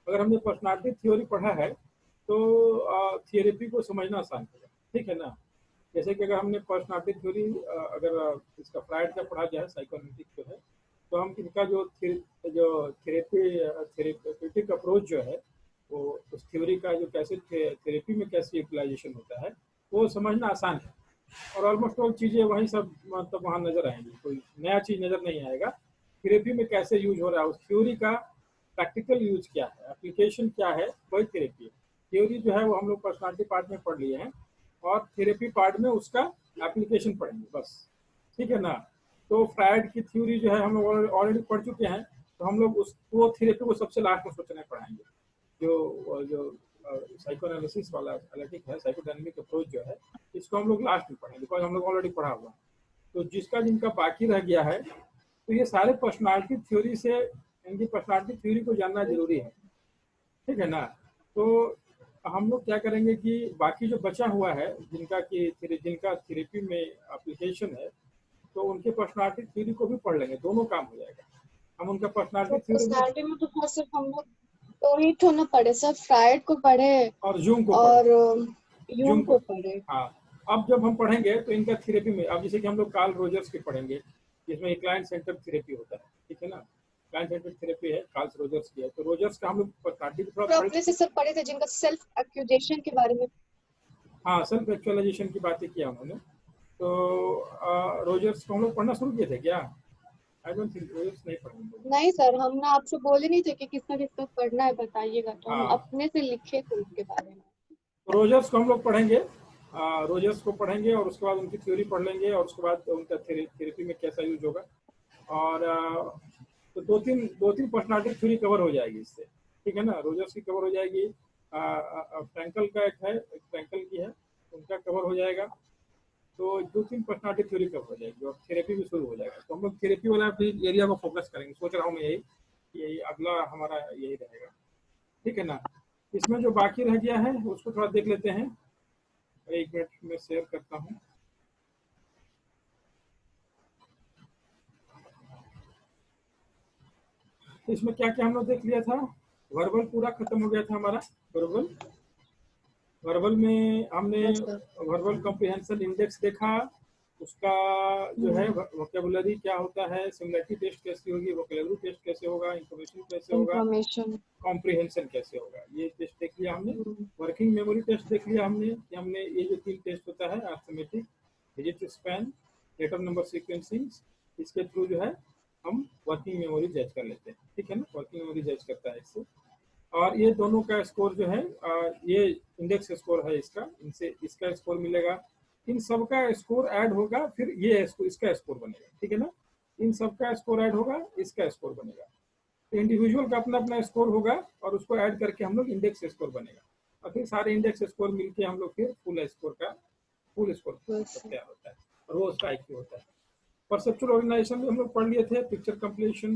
अगर हमने personality theory पढ़ा है तो थेरेपी को समझना आसान है, ठीक है ना। जैसे कि अगर हमने पर्सनालिटी थ्योरी अगर इसका फ्राइड का पढ़ा जाए, साइकोएनालिटिक जो है, तो हम इनका जो थेरेप्यूटिक अप्रोच जो है, वो उस थ्योरी का जो कैसे थेरेपी में कैसे यूटिलाइजेशन होता है वो समझना आसान है। और ऑलमोस्ट ऑल चीज़ें वहीं सब मतलब वहाँ नजर आएंगी, कोई नया चीज़ नजर नहीं आएगा। थेरेपी में कैसे यूज हो रहा है, उस थ्योरी का प्रैक्टिकल यूज क्या है, एप्लीकेशन क्या है, वही थेरेपी है। थ्योरी जो है वो हम लोग पर्सनालिटी पार्ट में पढ़ लिए हैं, और थेरेपी पार्ट में उसका एप्लीकेशन पढ़ेंगे बस, ठीक है ना। तो फ्रायड की थ्योरी जो है हम लोग ऑलरेडी पढ़ चुके हैं, तो हम लोग उस वो थेरेपी को सबसे लास्ट में सोचने पढ़ाएंगे। जो जो साइको एनालिसिस वाला एनालिटिक है, साइकोडायनेमिक अप्रोच जो है, इसको हम लोग लास्ट में पढ़ेंगे, बिकॉज हम लोग ऑलरेडी पढ़ा हुआ है। तो जिसका जिनका बाकी रह गया है, तो ये सारे पर्सनालिटी थ्योरी से, इनकी पर्सनालिटी थ्योरी को जानना जरूरी है, ठीक है ना। तो हम लोग क्या करेंगे कि बाकी जो बचा हुआ है, जिनका थेरेपी में एप्लीकेशन है, तो उनके पर्सनालिटी थ्योरी को भी पढ़ लेंगे, दोनों काम हो जाएगा। हम उनका तो पर्सनालिटी थ्योरी पर्सनालिटी में तो हाँ सिर्फ हम लोग तो ही तो ना पढ़े सर, फ्रायड को पढ़े और जूम को और पढ़े, जूम यूंग को, को पढ़े। हाँ। अब जब हम पढ़ेंगे तो इनका थेरेपी में, अब जैसे कि हम लोग कार्ल रोजर्स के पढ़ेंगे, जिसमें एक क्लाइंट सेंटर थेरेपी होता है, ठीक है ना। क्लाइंट सेंटर थेरेपी है, कार्ल रोजर्स की है, तो रोजर्स का हम लोग पर्सनालिटी को थोड़ा तो पढ़, अपने से सर पढ़े थे जिनका सेल्फ एक्यूजेशन के बारे में। हाँ, सेल्फ एक्चुअलाइजेशन की बातें किया उन्होंने। तो रोजर्स को हम लोग पढ़ना शुरू किए थे क्या? आई डोंट थिंक, रोजर्स नहीं पढ़े हम लोग। नहीं सर, हम ना आपसे बोले नहीं थे कि किसका किसका पढ़ना है बताइएगा, तो हम हाँ, अपने से लिखे थे उसके बारे में। तो रोजर्स को हम लोग पढ़ेंगे, रोजर्स को पढ़ेंगे और उसके बाद उनकी थ्योरी पढ़ लेंगे, और उसके बाद उनका थेरेपी में कैसा यूज होगा। और तो दो तीन पर्सनालिटी थ्योरी कवर हो जाएगी इससे, ठीक है ना। रोजर्स की कवर हो जाएगी, फ्रैंकल का एक है, एक फ्रैंकल की है, उनका कवर हो जाएगा। तो दो तीन पर्सनालिटी थ्योरी कवर हो जाएगी, और थेरेपी भी शुरू हो जाएगा। तो हम लोग थेरेपी वाला भी एरिया को फोकस करेंगे, सोच रहा हूँ मैं यही, यही अगला हमारा यही रहेगा, ठीक है ना। इसमें जो बाकी रह गया है उसको थोड़ा देख लेते हैं, एक मिनट में शेयर करता हूँ। इसमें क्या क्या हम लोग देख लिया था। वर्बल पूरा खत्म हो गया था हमारा। वर्बल वर्बल में हमने हाँ सर। वर्बल कॉम्प्रिहेंशन इंडेक्स देखा, उसका जो है वोकेबुलरी क्या होता है, सिमिलरिटी टेस्ट कैसी होगी, वोकेबुलरी टेस्ट कैसे होगा, इंफॉर्मेशन कैसे होगा, इंफॉर्मेशन। कॉम्प्रिहेंशन कैसे होगा, ये टेस्ट देख लिया हमने। वर्किंग मेमोरी टेस्ट देख लिया हमने, कि हमने ये जो तीन टेस्ट होता है, arithmetic, digit span, letter number sequencing, इसके थ्रू जो है हम वर्किंग मेमोरी जज कर लेते हैं, ठीक है ना। वर्किंग मेमोरी जज करता है इससे। और ये दोनों का स्कोर जो है, ये इंडेक्स स्कोर है इसका, इनसे इसका स्कोर मिलेगा, इन सब का स्कोर ऐड होगा, फिर ये इसका स्कोर बनेगा, ठीक है ना। इन सब का स्कोर ऐड होगा, इसका स्कोर बनेगा। तो इंडिविजुअल का अपना अपना स्कोर होगा, और उसको ऐड करके हम लोग इंडेक्स स्कोर बनेगा, और फिर सारे इंडेक्स स्कोर मिलके हम लोग फिर फुल स्कोर तैयार होता है, और वो उसका IQ होता है। परसेप्चुअल ऑर्गेनाइजेशन में हम लोग पढ़ लिए थे, picture completion,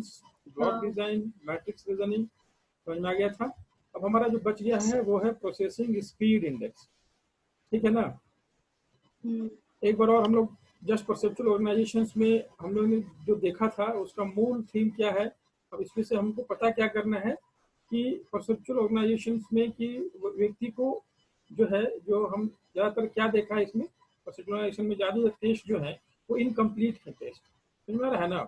block design, matrix reasoning, समझ में आ गया था। अब हमारा जो बच गया है वो है प्रोसेसिंग स्पीड इंडेक्स, ठीक है ना। एक बार और हम लोग जस्ट परसेप्चुअल ऑर्गेनाइजेशन में हम लोग ने जो देखा था उसका मूल थीम क्या है। अब इसमें से हमको पता क्या करना है कि परसेप्चुअल ऑर्गेनाइजेशन में कि व्यक्ति को जो है, जो हम ज़्यादातर क्या देखा है इसमें, परसेप्चुअल ऑर्गेनाइजेशन में ज़्यादा टेस्ट जो है वो इनकम्प्लीट है टेस्ट, समझ में रहा है ना।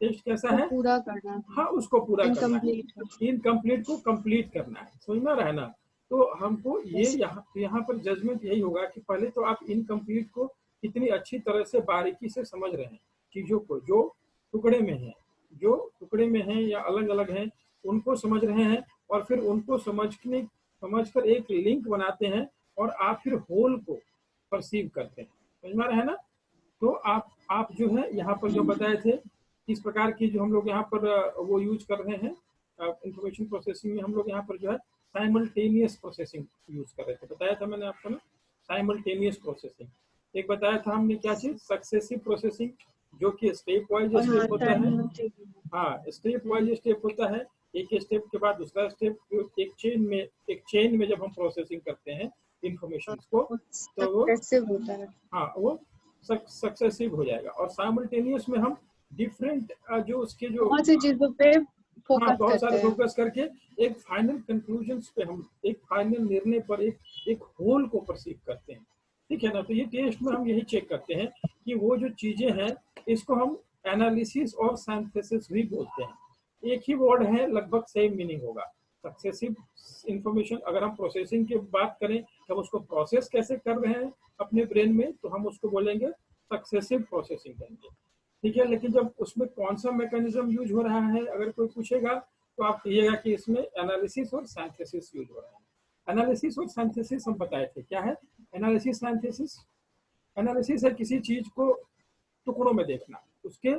टेस्ट कैसा है, पूरा करना है, हाँ, उसको पूरा करना है, इनकम्प्लीट। इनकम्प्लीट को कंप्लीट करना है, समझ में रहा है ना। तो हमको ये यहाँ पर जजमेंट यही होगा कि पहले तो आप इनकम्प्लीट को कितनी अच्छी तरह से बारीकी से समझ रहे हैं, चीजों को जो टुकड़े में है, जो टुकड़े में है या अलग अलग हैं, उनको समझ रहे हैं, और फिर उनको समझकर एक लिंक बनाते हैं, और आप फिर होल को परसीव करते हैं, समझ में रहा है ना। तो आप जो है यहाँ पर जो बताए थे, इस प्रकार की जो हम लोग यहाँ पर वो यूज कर रहे हैं इंफॉर्मेशन प्रोसेसिंग में, हम लोग यहाँ पर जो है साइमल्टेनियस प्रोसेसिंग यूज कर रहे थे, बताया था मैंने आपको ना, साइमल्टेनियस प्रोसेसिंग। एक बताया था हमने क्या चीज, सक्सेसिव प्रोसेसिंग, जो कि स्टेप वाइज स्टेप होता है, हाँ, स्टेप वाइज स्टेप होता है, एक स्टेप के बाद दूसरा स्टेप, एक चेन में जब हम प्रोसेसिंग करते हैं इंफॉर्मेशन को, तो वो होता है, हाँ, वो सक्सेसिव हो जाएगा। और साइमल्टेनियस में हम डिफरेंट जो उसके जो बहुत सी चीजों पे फोकस बहुत करते सारे हैं। फोकस करके एक फाइनल कंक्लूजन्स पे हम एक फाइनल निर्णय पर एक होल को परसीव करते हैं, ठीक है ना। तो ये टेस्ट में हम यही चेक करते हैं कि वो जो चीजें हैं इसको हम एनालिसिस और सिंथेसिस भी बोलते हैं। एक ही वर्ड है, लगभग सेम मीनिंग होगा। सक्सेसिव इंफॉर्मेशन, अगर हम प्रोसेसिंग की बात करें कि हम उसको प्रोसेस कैसे कर रहे हैं अपने ब्रेन में, तो हम उसको बोलेंगे सक्सेसिव प्रोसेसिंग करेंगे, ठीक है। लेकिन जब उसमें कौन सा मैकेनिज्म यूज हो रहा है अगर कोई पूछेगा, तो आप कहिएगा कि इसमें एनालिसिस और सिंथेसिस यूज हो रहा है। एनालिसिस और सिंथेसिस हम बताए थे, क्या है एनालिसिस सिंथेसिस? एनालिसिस है किसी चीज को टुकड़ों में देखना, उसके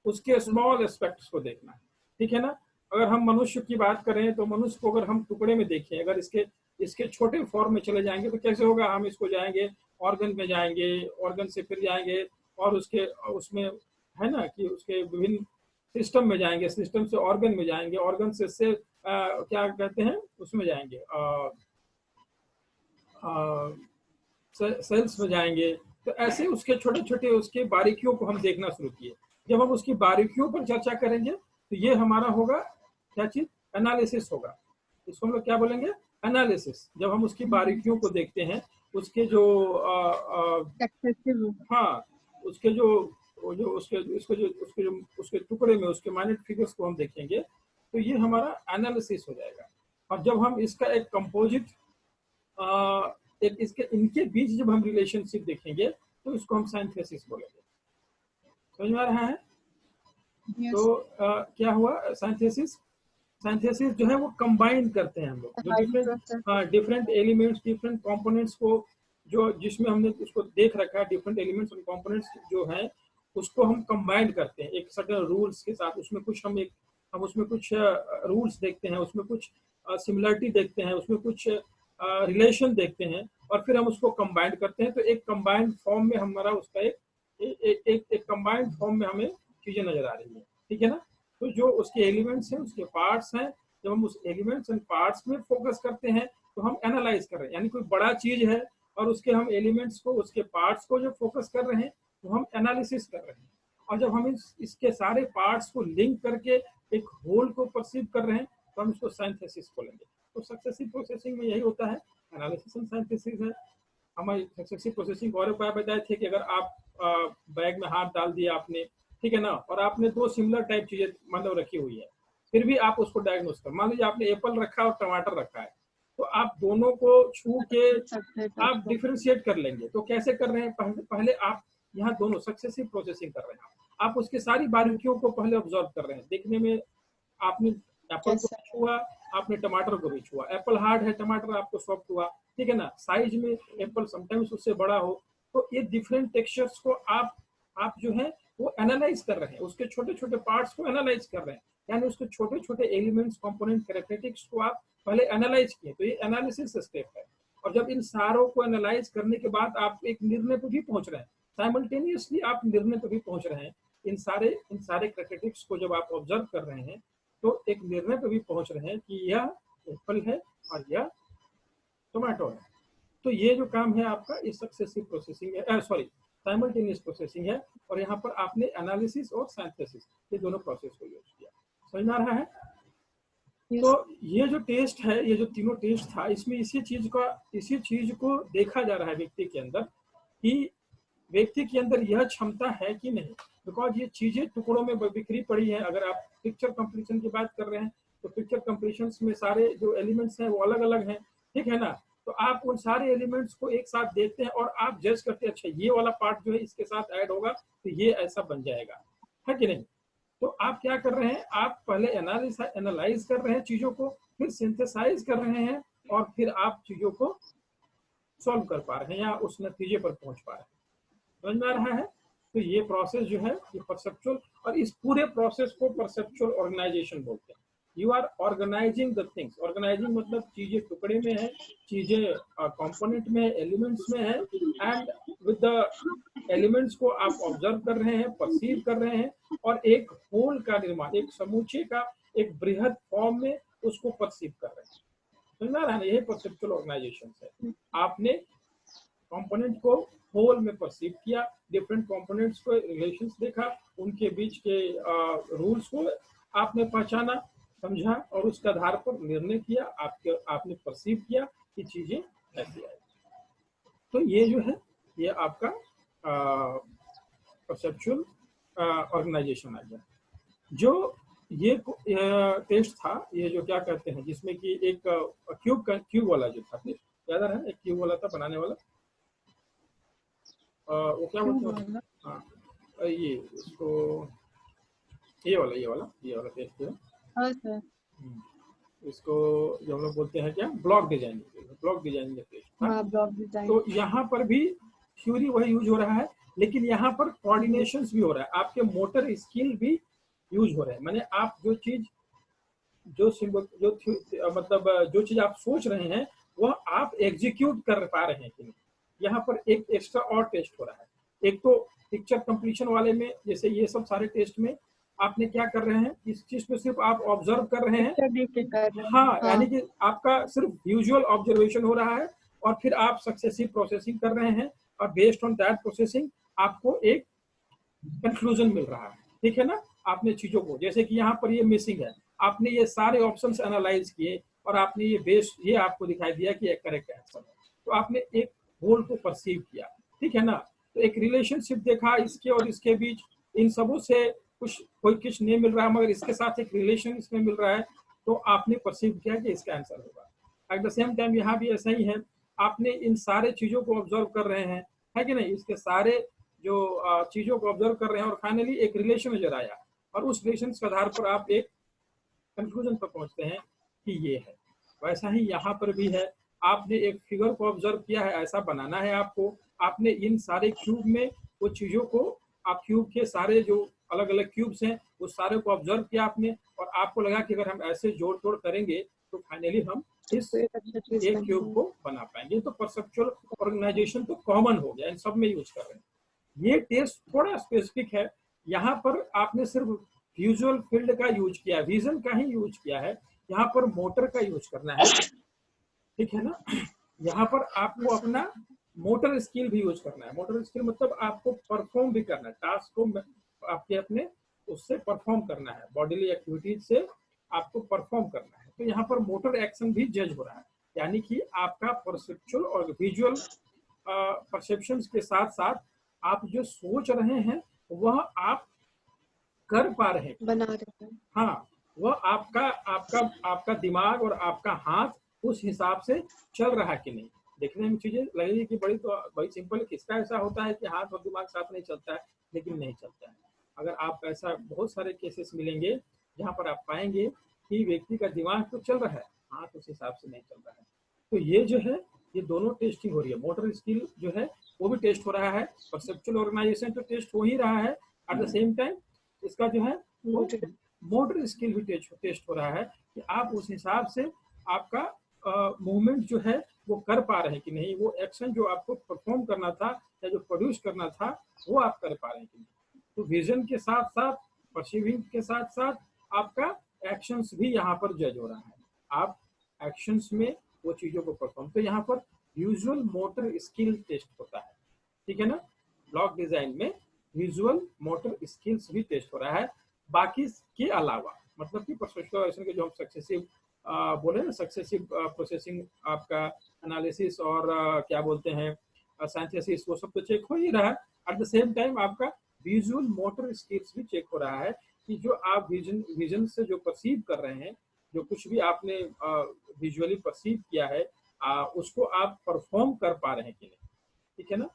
उसके स्मॉल एस्पेक्ट्स को देखना, ठीक है ना। अगर हम मनुष्य की बात करें तो मनुष्य को अगर हम टुकड़े में देखें, अगर इसके इसके छोटे फॉर्म में चले जाएंगे तो कैसे होगा? हम इसको जाएंगे ऑर्गन में जाएंगे, ऑर्गन से फिर जाएंगे और उसके उसमें है ना कि उसके विभिन्न सिस्टम में जाएंगे, सिस्टम से ऑर्गन में जाएंगे, ऑर्गन से क्या कहते हैं उसमें जाएंगे सेल्स में जाएंगे। तो ऐसे उसके छोटे छोटे उसके बारीकियों को हम देखना शुरू किए। जब हम उसकी बारीकियों पर चर्चा करेंगे तो ये हमारा होगा क्या चीज? एनालिसिस होगा। इसको हम लोग क्या बोलेंगे? एनालिसिस। जब हम उसकी बारीकियों को देखते हैं, उसके जो हाँ उसके जो जो उसके उसके जो उसके जो उसके टुकड़े में उसके माइन्यूट फिगर्स को हम देखेंगे, तो ये हमारा एनालिसिस हो जाएगा। और जब हम इसका एक कंपोजिट एक इसके इनके बीच जब हम रिलेशनशिप देखेंगे तो इसको हम सिंथेसिस बोलेंगे। समझ में आ रहा है? Yes. तो क्या हुआ? सिंथेसिस सिंथेसिस जो है वो कंबाइन करते हैं हम लोग, जो डिफरेंट एलिमेंट्स, डिफरेंट कंपोनेंट्स को, जो जिसमें हमने उसको देख रखा है, डिफरेंट एलिमेंट्स और कंपोनेंट्स जो हैं उसको हम कंबाइन करते हैं एक सर्टेन रूल्स के साथ। उसमें कुछ हम उसमें कुछ रूल्स देखते हैं, उसमें कुछ सिमिलरिटी देखते हैं, उसमें कुछ रिलेशन देखते हैं, और फिर हम उसको कंबाइन करते हैं। तो एक कंबाइंड फॉर्म में हमारा उसका एक कंबाइंड फॉर्म में हमें चीजें नजर आ रही है, ठीक है ना। तो जो उसके एलिमेंट्स हैं, उसके पार्ट्स हैं, जब हम उस एलिमेंट्स एंड पार्ट्स में फोकस करते हैं तो हम एनालाइज कर रहे हैं। यानी कोई बड़ा चीज है और उसके हम एलिमेंट्स को, उसके पार्ट्स को जब फोकस कर रहे हैं तो हम एनालिसिस कर रहे हैं। और जब हम इसके सारे पार्ट्स को लिंक करके एक होल को परसीव कर रहे हैं तो हम इसको सिंथेसिस बोलेंगे। तो सक्सेसिव प्रोसेसिंग में यही होता है, एनालिसिस एंड सिंथेसिस है। हमारी सक्सेसिव प्रोसेसिंग और उपाय बताए थे कि अगर आप बैग में हाथ डाल दिया आपने, ठीक है ना, और आपने दो सिमिलर टाइप चीजें मतलब रखी हुई है, फिर भी आप उसको डायग्नोस कर, मान लीजिए आपने एप्पल रखा और टमाटर रखा है, तो आप दोनों को छू के आप डिफरेंशिएट कर लेंगे। तो कैसे कर रहे हैं? पहले आप यहाँ दोनों सक्सेसिव प्रोसेसिंग कर रहे हैं, आप उसकी सारी बारीकियों को पहले ऑब्जर्व कर रहे हैं। देखने में आपने एप्पल को भी छुआ, आपने टमाटर को भी छुआ, एप्पल हार्ड है, टमाटर आपको सॉफ्ट हुआ, ठीक है ना। साइज में एप्पल समटाइम्स उससे बड़ा हो, तो ये डिफरेंट टेक्सचर्स को आप जो है वो एनालाइज कर रहे हैं, उसके छोटे छोटे पार्ट्स को एनालाइज कर रहे हैं, यानी उसके छोटे छोटे एलिमेंट्स, कंपोनेंट, कैरेक्टरिस्टिक्स को आप पहले एनालाइज किए। तो ये एनालिसिस स्टेप है। और जब इन सारों को एनालाइज करने के बाद आप एक निर्णय पर भी पहुंच रहे हैं, साइमल्टेनियसली आप निर्णय पर भी पहुंच रहे हैं। इन सारे कैरेक्टरिस्टिक्स को जब आप ऑब्जर्व कर रहे हैं तो एक निर्णय पर भी पहुंच रहे हैं कि यह एप्पल है और यह टोमेटो है। तो ये जो काम है आपका इस सक्सेसिव प्रोसेसिंग है, सॉरी साइमल्टेनियस प्रोसेसिंग है। और यहाँ पर आपने एनालिसिस और सिंथेसिस ये दोनों प्रोसेस को यूज किया। समझ में आ रहा है? Yes. तो ये जो टेस्ट है, ये जो तीनों टेस्ट था, इसमें इसी चीज को देखा जा रहा है व्यक्ति के अंदर कि व्यक्ति के अंदर यह क्षमता है कि नहीं। बिकॉज ये चीजें टुकड़ों में बिखरी पड़ी है। अगर आप पिक्चर कंप्लीशन की बात कर रहे हैं तो पिक्चर कंप्लीशन में सारे जो एलिमेंट्स हैं वो अलग अलग हैं, ठीक है ना। तो आप उन सारे एलिमेंट्स को एक साथ देखते हैं और आप जज करते हैं, अच्छा ये वाला पार्ट जो है इसके साथ ऐड होगा तो ये ऐसा बन जाएगा, है कि नहीं। तो आप क्या कर रहे हैं? आप पहले एनालाइज कर रहे हैं चीजों को, फिर सिंथेसाइज कर रहे हैं, और फिर आप चीजों को सॉल्व कर पा रहे हैं या उस नतीजे पर पहुंच पा रहे हैं। समझ में आ रहा है? तो ये प्रोसेस जो है ये परसेप्चुअल, और इस पूरे प्रोसेस को परसेप्चुअल ऑर्गेनाइजेशन बोलते हैं। You are organising the things. Organising मतलब चीजें टुकड़े में है, चीजें कंपोनेंट में, एलिमेंट्स में है, एंड विद द एलिमेंट्स को आप ऑब्जर्व कर रहे हैं, परसीव कर रहे हैं, और एक होल का निर्माण, एक समूचे का एक बृहद फॉर्म में उसको परसीव कर रहे हैं। समझ में आ रहा है? यही परसेप्चुअल ऑर्गेनाइजेशन है। आपने कंपोनेंट को होल में परसीव किया, डिफरेंट कंपोनेंट्स को रिलेशंस देखा, उनके बीच के रूल्स को आपने पहचाना, समझा और उसके आधार पर निर्णय किया, आपने परसीव किया कि चीजें ऐसी आई। तो ये जो है ये आपका परसेप्चुअल ऑर्गेनाइजेशन आ गया। जो ये टेस्ट था, ये जो क्या कहते हैं जिसमें कि एक क्यूब वाला जो था टेस्ट, याद आ रहा है, एक क्यूब वाला था बनाने वाला, वो क्या बोलते हैं, हाँ ये इसको ये वाला टेस्ट जो है, इसको जो हम लोग बोलते हैं क्या, ब्लॉक डिजाइनिंग टेस्ट था। तो यहाँ पर भी थ्योरी वही यूज हो रहा है, लेकिन यहाँ पर कोऑर्डिनेशन भी हो रहा है, आपके मोटर स्किल भी यूज हो रहे हैं। माने आप जो चीज मतलब जो चीज आप सोच रहे हैं वह आप एग्जीक्यूट कर पा रहे हैं कि नहीं। यहाँ पर एक एक्स्ट्रा और टेस्ट हो रहा है। एक तो पिक्चर कंप्लीशन वाले में, जैसे ये सब सारे टेस्ट में आपने क्या कर रहे हैं, इस चीज को सिर्फ आप ऑब्जर्व कर रहे हैं। हाँ, यानी कि आपका सिर्फ विजुअल ऑब्जर्वेशन हो रहा है और फिर आप सक्सेसिव प्रोसेसिंग कर रहे हैं और बेस्ड ऑन दैट प्रोसेसिंग आपको एक कंक्लूजन मिल रहा है। ठीक है ना, आपने चीजों को, जैसे कि यहाँ पर ये मिसिंग है, आपने ये सारे ऑप्शंस एनालाइज किए और आपने ये आपको दिखाई दिया कि एक करेक्ट आंसर है। तो आपने एक होल को परसीव किया। ठीक है ना, तो एक रिलेशनशिप देखा इसके और इसके बीच, इन सबों से कुछ नहीं मिल रहा है, मगर इसके साथ एक रिलेशन इसमें मिल रहा है, तो आपने परसीव किया कि इसका आंसर होगा। एट द सेम टाइम यहाँ भी ऐसा ही है, आपने इन सारे चीजों को ऑब्जर्व कर रहे हैं, है कि नहीं, इसके सारे जो चीजों को ऑब्जर्व कर रहे हैं और फाइनली एक रिलेशन नजर आया और उस रिलेशन के आधार पर आप एक कंक्लूजन पर पहुंचते हैं कि ये है। वैसा ही यहाँ पर भी है, आपने एक फिगर को ऑब्जर्व किया है, ऐसा बनाना है आपको, आपने इन सारे क्यूब में वो चीजों को, आप क्यूब के सारे जो अलग अलग क्यूब्स हैं उस सारे को ऑब्जर्व किया आपने, और आपको लगा कि अगर हम ऐसे जोड़ तोड़ करेंगे तो फाइनली हम इस एक क्यूब को बना पाएंगे। तो परसेप्चुअल ऑर्गेनाइजेशन तो कॉमन हो गया, इन सब में यूज कर रहे हैं। ये टेस्ट थोड़ा स्पेसिफिक है, यहाँ पर आपने सिर्फ विजुअल फील्ड का यूज किया, विजन का ही यूज किया है, यहाँ पर मोटर का यूज करना है। ठीक है ना, यहाँ पर आपको अपना मोटर स्किल भी यूज करना है। मोटर स्किल मतलब आपको परफॉर्म भी करना है, टास्क को आपके अपने उससे परफॉर्म करना है, बॉडीली एक्टिविटीज से आपको परफॉर्म करना है। तो यहाँ पर मोटर एक्शन भी जज हो रहा है, यानी कि आपका परसेप्चुअल और विजुअल परसेप्शन के साथ साथ आप जो सोच रहे हैं वह आप कर पा रहे हैं, बना रहे हैं। हाँ, वह आपका दिमाग और आपका हाथ उस हिसाब से चल रहा है कि नहीं। देखने में चीजें लगेगी कि बड़ी सिंपल, किसका ऐसा होता है कि हाथ और दिमाग साथ नहीं चलता है, लेकिन नहीं चलता है। अगर आप ऐसा बहुत सारे केसेस मिलेंगे जहां पर आप पाएंगे कि व्यक्ति का दिमाग तो चल रहा है, हाथ उस हिसाब से नहीं चल रहा है। तो ये जो है, ये दोनों टेस्टिंग हो रही है। मोटर स्किल जो है वो भी टेस्ट हो रहा है, परसेप्चुअल ऑर्गेनाइजेशन तो टेस्ट हो ही रहा है, एट द सेम टाइम इसका जो है वो मोटर स्किल भी टेस्ट हो रहा है कि आप उस हिसाब से आपका मूवमेंट जो है वो कर पा रहे हैं कि नहीं, वो एक्शन जो आपको परफॉर्म करना था या जो प्रोड्यूस करना था वो आप कर पा रहे हैं कि नहीं। तो विजन के साथ साथ, परसीविंग के साथ साथ आपका एक्शंस भी यहाँ पर जज हो रहा है, आप एक्शंस में वो चीजों को परफॉर्म। तो यहाँ पर विजुअल मोटर स्किल टेस्ट होता है। ठीक है ना, ब्लॉक डिजाइन में विजुअल मोटर स्किल्स भी टेस्ट हो रहा है। बाकी के अलावा मतलब कि परसेप्चुअल के जो हम सक्सेसिव बोले ना, सक्सेसिव प्रोसेसिंग, आपका एनालिसिस और क्या बोलते हैं सिंथेसिस, वो सब तो चेक हो ही रहा है। एट द सेम टाइम आपका विजुअल मोटर स्किल्स भी चेक हो रहा है कि जो आप विजन से जो परसीव कर रहे हैं, जो कुछ भी आपने विजुअली परसीव किया है उसको आप परफॉर्म कर पा रहे हैं कि नहीं। ठीक है ना,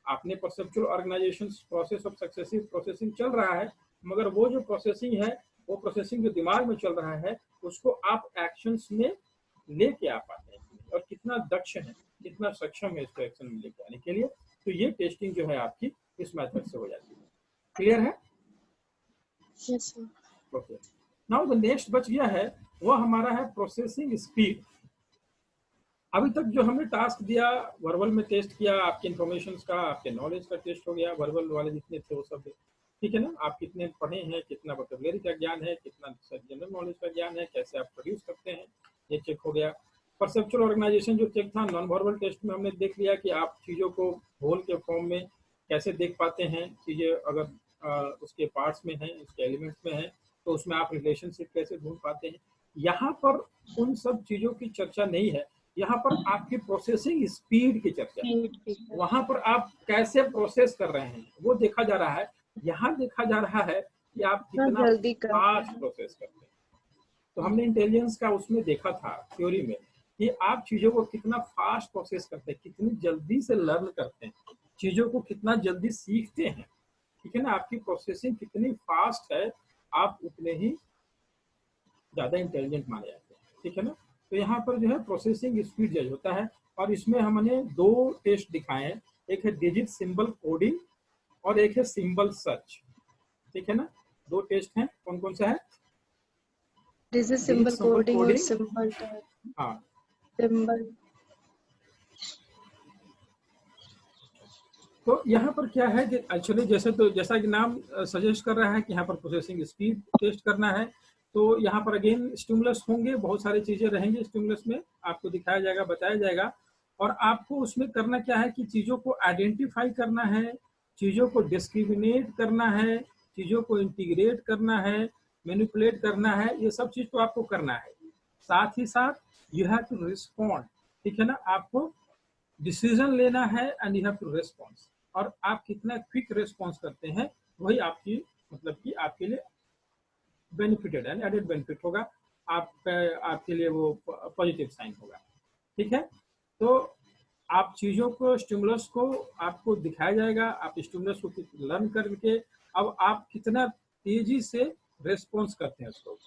आपने perceptual organisation process of successive processing चल रहा है, मगर वो जो प्रोसेसिंग है, वो प्रोसेसिंग जो दिमाग में चल रहा है उसको आप एक्शंस में लेके आ पाते हैं और कितना दक्ष है, कितना सक्षम है इसको एक्शन में लेके आने के लिए। तो ये टेस्टिंग जो है आपकी इस मेथड से हो जाती है। क्लियर है? Yes, sir. Okay, now the next बच गया है वो हमारा है प्रोसेसिंग स्पीड। अभी तक जो हमने टास्क दिया, वर्बल में टेस्ट किया, आपके इन्फॉर्मेशन का, आपके नॉलेज का टेस्ट हो गया, वर्बल वाले जितने थे वो सब, ठीक है ना, आप कितने पढ़े हैं, कितना वोकैबुलरी का ज्ञान है, कितना जनरल नॉलेज का ज्ञान है, कैसे आप प्रोड्यूस करते हैं, ये चेक हो गया। परसेप्चुअल ऑर्गेनाइजेशन जो चेक था नॉन वर्बल टेस्ट में हमने देख लिया कि आप चीज़ों को होल के फॉर्म में कैसे देख पाते हैं, चीज़ें अगर उसके पार्ट्स में हैं, उसके एलिमेंट्स में हैं, तो उसमें आप रिलेशनशिप कैसे ढूंढ पाते हैं। यहाँ पर उन सब चीजों की चर्चा नहीं है, यहाँ पर आपकी प्रोसेसिंग स्पीड की चर्चा है। वहां पर आप कैसे प्रोसेस कर रहे हैं वो देखा जा रहा है, यहाँ देखा जा रहा है कि आप कितना जल्दी कर फास्ट प्रोसेस करते हैं। तो हमने इंटेलिजेंस का उसमें देखा था थ्योरी में कि आप चीजों को कितना फास्ट प्रोसेस करते हैं, कितनी जल्दी से लर्न करते हैं, चीजों को कितना जल्दी सीखते हैं, ठीक है ना। आपकी प्रोसेसिंग कितनी फास्ट है, आप उतने ही ज्यादा इंटेलिजेंट माने जाते हैं, ठीक है ना। तो यहाँ पर जो है प्रोसेसिंग स्पीड जज होता है, और इसमें हमने 2 टेस्ट दिखाए हैं, एक है डिजिट सिंबल कोडिंग और एक है सिंबल सर्च, ठीक है ना। 2 टेस्ट हैं, कौन कौन सा है? डिजिट सिंबल कोडिंग और सिंबल हाँ सिंबल। तो यहाँ पर क्या है कि एक्चुअली जैसा कि नाम सजेस्ट कर रहा है कि यहाँ पर प्रोसेसिंग स्पीड टेस्ट करना है, तो यहाँ पर अगेन स्टिमुलस होंगे, बहुत सारी चीजें रहेंगी स्टिमुलस में, आपको दिखाया जाएगा, बताया जाएगा, और आपको उसमें करना क्या है कि चीजों को आइडेंटिफाई करना है, चीजों को डिस्क्रिमिनेट करना है, चीजों को इंटीग्रेट करना है, मैनिपुलेट करना है, ये सब चीज तो आपको करना है। साथ ही साथ यू हैव टू रिस्पॉन्ड, ठीक है ना, आपको डिसीजन लेना है and you have to response, और आप कितना क्विक रिस्पॉन्स करते हैं वही आपकी मतलब कि आपके लिए बेनिफिटेड है, एडेड बेनिफिट होगा, आपके लिए वो पॉजिटिव साइन होगा, ठीक है। तो आप चीजों को स्टिमुलस को आपको दिखाया जाएगा, आप स्टिमुलस को लर्न करके अब आप कितना तेजी से रिस्पॉन्स करते हैं उसको,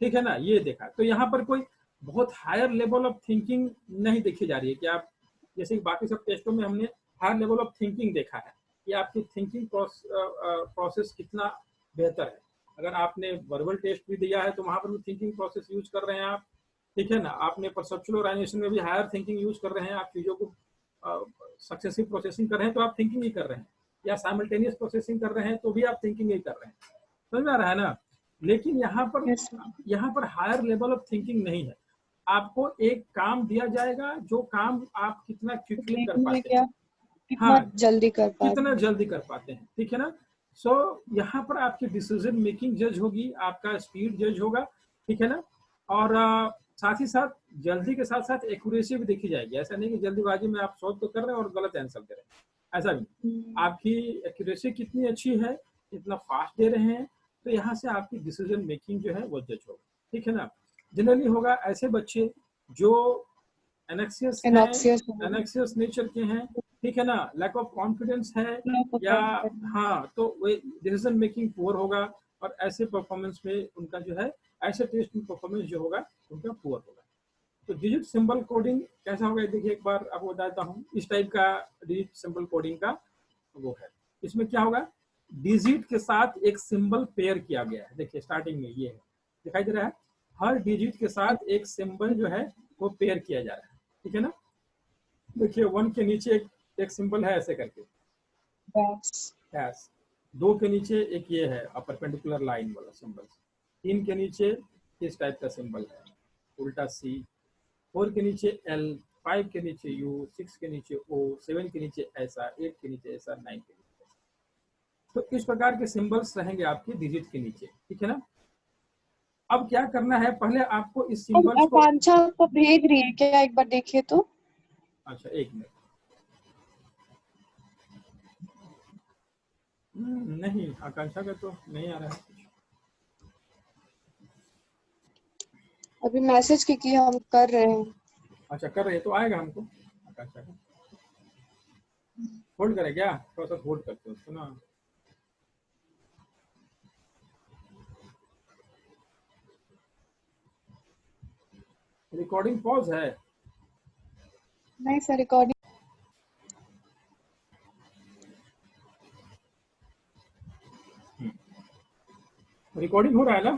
ठीक है ना, ये देखा। तो यहाँ पर कोई बहुत हायर लेवल ऑफ थिंकिंग नहीं देखी जा रही है कि आप, जैसे बाकी सब टेस्टों में हमने हायर लेवल ऑफ थिंकिंग देखा है कि आपकी थिंकिंग प्रोसेस कितना बेहतर है। अगर आपने वर्बल टेस्ट भी दिया है तो वहां पर भी थिंकिंग प्रोसेस यूज कर रहे हैं आप, ठीक है ना। आपने परसेप्चुअल ऑर्गेनाइजेशन में भी हायर थिंकिंग यूज कर रहे हैं, आप चीजों को सक्सेसिव प्रोसेसिंग कर रहे हैं तो आप थिंकिंग ही कर रहे हैं, या साइमल्टेनियस प्रोसेसिंग कर रहे हैं तो भी आप थिंकिंग ही कर रहे हैं, समझ में आ रहा है ना। लेकिन यहाँ पर हायर लेवल ऑफ थिंकिंग नहीं है, आपको एक काम दिया जाएगा जो काम आप कितना क्विकली कर पाते हैं, कितना जल्दी कर पाते हैं, कितना जल्दी कर पाते हैं, ठीक है ना। सो यहाँ पर आपकी डिसीजन मेकिंग जज होगी, आपका स्पीड जज होगा, ठीक है ना। और साथ ही साथ जल्दी के साथ साथ एक्यूरेसी भी देखी जाएगी, ऐसा नहीं कि जल्दीबाजी में आप सॉल्व तो कर रहे हैं और गलत आंसर दे रहे हैं, ऐसा भी। आपकी एक्यूरेसी कितनी अच्छी है, कितना फास्ट दे रहे हैं, तो यहाँ से आपकी डिसीजन मेकिंग जो है वो जज होगा, ठीक है ना। जनरली होगा ऐसे बच्चे जो एनेक्सियस नेचर के हैं, ठीक है ना, लैक ऑफ कॉन्फिडेंस है, या हाँ, तो वे डिसीजन मेकिंग पुअर होगा, और ऐसे परफॉर्मेंस में उनका जो है, ऐसे टेस्ट में परफॉर्मेंस जो होगा उनका पुअर होगा। तो डिजिट सिंबल कोडिंग कैसा होगा देखिए, एक बार आपको बताता हूँ। इस टाइप का डिजिट सिंबल कोडिंग का वो है, इसमें क्या होगा, डिजिट के साथ एक सिंबल पेयर किया गया है, देखिए स्टार्टिंग में ये है, दिखाई दे रहा है, हर डिजिट के साथ एक सिंबल जो है वो पेयर किया जा रहा है, ठीक है ना। देखिए 1 के नीचे एक सिंबल है ऐसे करके, यस, 2 के नीचे एक ये है परपेंडिकुलर लाइन वाला सिंबल, 3 के नीचे इस टाइप का सिंबल है उल्टा सी, 4 के नीचे L, 5 के नीचे U, 6 के नीचे O, 7 के नीचे ऐसा, 8 के नीचे ऐसा, 9 के नीचे ऐसा। तो इस प्रकार के सिंबल्स रहेंगे आपके डिजिट के नीचे, ठीक है ना। अब क्या करना है, पहले आपको इस सिंबल्स को, आकांक्षा को भेज रही है क्या, एक बार देखिए तो। अच्छा एक मिनट, नहीं आकांक्षा का तो नहीं आ रहा है, अभी मैसेज की हम कर रहे हैं। अच्छा कर रहे हैं तो आएगा हमको आकांक्षा का। होल्ड करें क्या, थोड़ा सा होल्ड करते हैं उसको ना। रिकॉर्डिंग पॉज है? नहीं सर, रिकॉर्डिंग हो रहा है ना।